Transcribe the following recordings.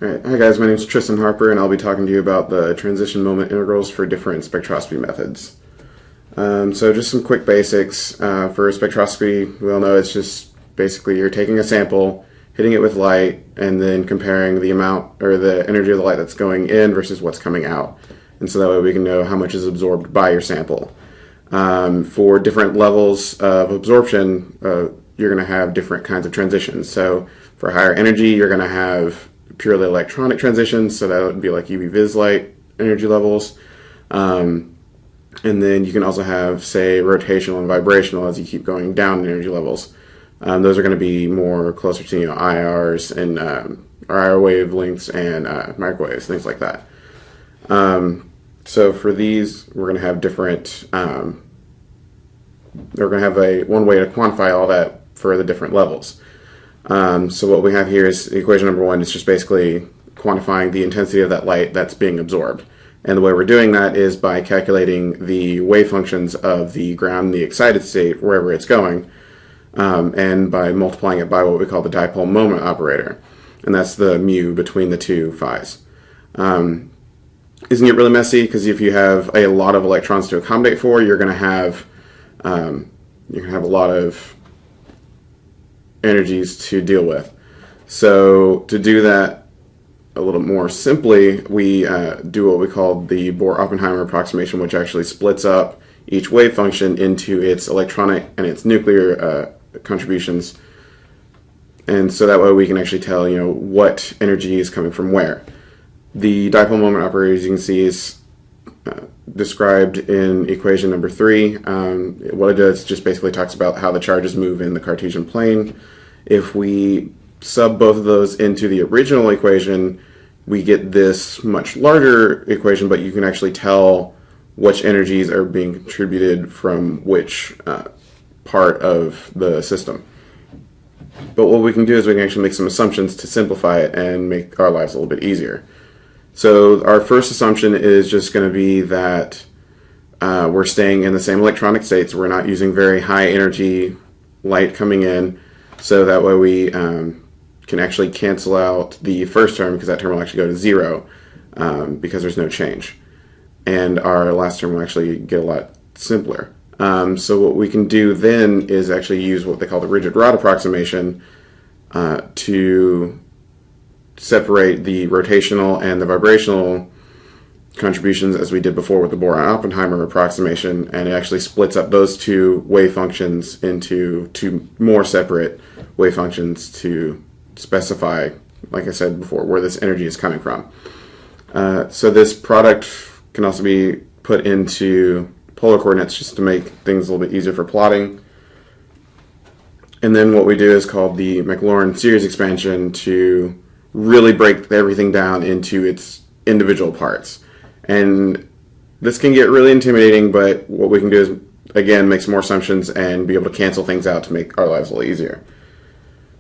Alright, hi guys, my name is Tristan Harper and I'll be talking to you about the transition moment integrals for different spectroscopy methods. So just some quick basics. For spectroscopy, we all know it's just basically you're taking a sample, hitting it with light, and then comparing the amount or the energy of the light that's going in versus what's coming out. And so that way we can know how much is absorbed by your sample. For different levels of absorption, you're going to have different kinds of transitions. So for higher energy, you're going to have purely electronic transitions, so that would be like UV vis light energy levels. And then you can also have, say, rotational and vibrational as you keep going down in energy levels. Those are going to be more closer to IRs and IR wavelengths and microwaves, things like that. So for these, we're going to have different. We're going to have one way to quantify all that for the different levels. So what we have here is equation number one. It's just basically quantifying the intensity of that light that's being absorbed. And the way we're doing that is by calculating the wave functions of the ground and the excited state wherever it's going, and by multiplying it by what we call the dipole moment operator. And that's the mu between the two phi's. Isn't it really messy? Because if you have a lot of electrons to accommodate for, you're going to have a lot of energies to deal with. So to do that a little more simply, we do what we call the Bohr-Oppenheimer approximation, which actually splits up each wave function into its electronic and its nuclear contributions. And so that way we can actually tell, what energy is coming from where. The dipole moment operator, as you can see, is described in equation number 3. What it does just basically talks about how the charges move in the Cartesian plane. If we sub both of those into the original equation, we get this much larger equation, but you can actually tell which energies are being contributed from which part of the system. But what we can do is we can actually make some assumptions to simplify it and make our lives a little bit easier. So our first assumption is just going to be that we're staying in the same electronic states. We're not using very high energy light coming in, so that way we can actually cancel out the first term, because that term will actually go to 0 because there's no change. And our last term will actually get a lot simpler. So what we can do then is actually use what they call the rigid rod approximation to separate the rotational and the vibrational contributions, as we did before with the Bohr-Oppenheimer approximation, and it actually splits up those two wave functions into two more separate wave functions to specify, like I said before, where this energy is coming from. So this product can also be put into polar coordinates just to make things a little bit easier for plotting. And then what we do is called the Maclaurin series expansion to really break everything down into its individual parts. And this can get really intimidating, but what we can do is, again, make some more assumptions and be able to cancel things out to make our lives a little easier.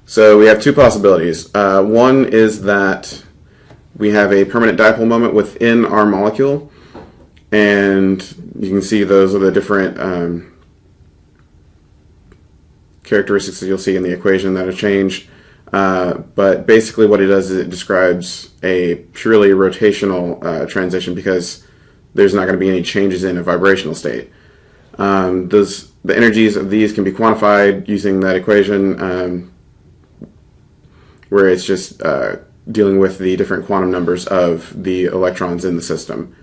So we have two possibilities. One is that we have a permanent dipole moment within our molecule, and you can see those are the different characteristics that you'll see in the equation that have changed. But basically what it does is it describes a purely rotational transition, because there's not going to be any changes in a vibrational state. The energies of these can be quantified using that equation, where it's just dealing with the different quantum numbers of the electrons in the system.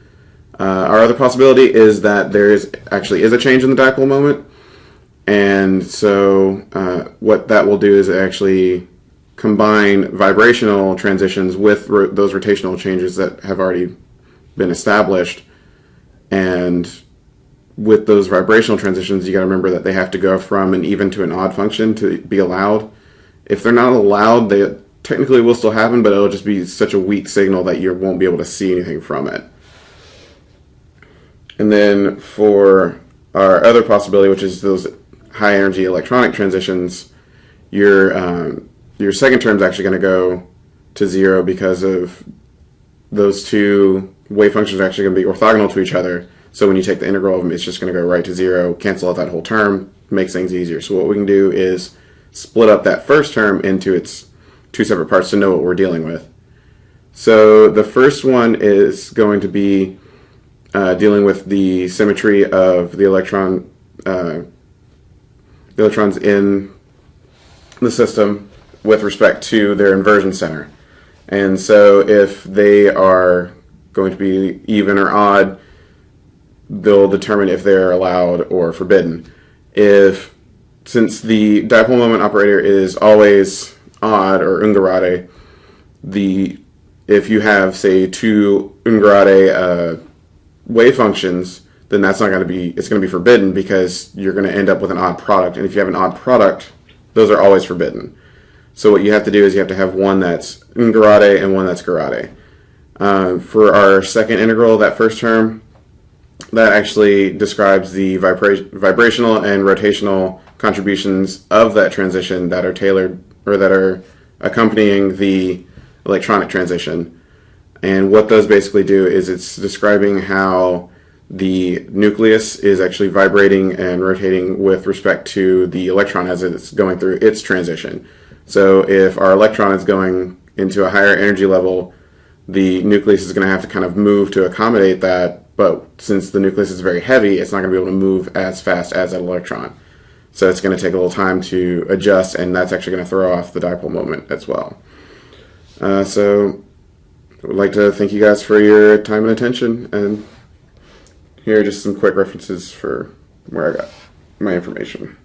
Our other possibility is that there actually is a change in the dipole moment, and so what that will do is actually combine vibrational transitions with those rotational changes that have already been established. And with those vibrational transitions, you got to remember that they have to go from an even to an odd function to be allowed. If they're not allowed, they technically will still happen, but it'll just be such a weak signal that you won't be able to see anything from it. And then for our other possibility, which is those high energy electronic transitions, your second term is actually going to go to 0 because of those two wave functions are actually going to be orthogonal to each other. So when you take the integral of them, it's just going to go right to 0, cancel out that whole term, makes things easier. So what we can do is split up that first term into its two separate parts to know what we're dealing with. So the first one is going to be dealing with the symmetry of the electrons in the system with respect to their inversion center. And so if they are going to be even or odd, they'll determine if they're allowed or forbidden. Since the dipole moment operator is always odd or ungerade, if you have, say, two ungerade wave functions, then it's going to be forbidden, because you're going to end up with an odd product. And if you have an odd product, those are always forbidden. So what you have to do is you have to have one that's ungerade and one that's gerade. For our second integral, that first term, that actually describes the vibrational and rotational contributions of that transition that are tailored, or that are accompanying the electronic transition. And what those basically do is it's describing how the nucleus is actually vibrating and rotating with respect to the electron as it's going through its transition. So if our electron is going into a higher energy level, the nucleus is going to have to kind of move to accommodate that, but since the nucleus is very heavy, it's not going to be able to move as fast as an electron. So it's going to take a little time to adjust, and that's actually going to throw off the dipole moment as well. So I would like to thank you guys for your time and attention, and here are just some quick references for where I got my information.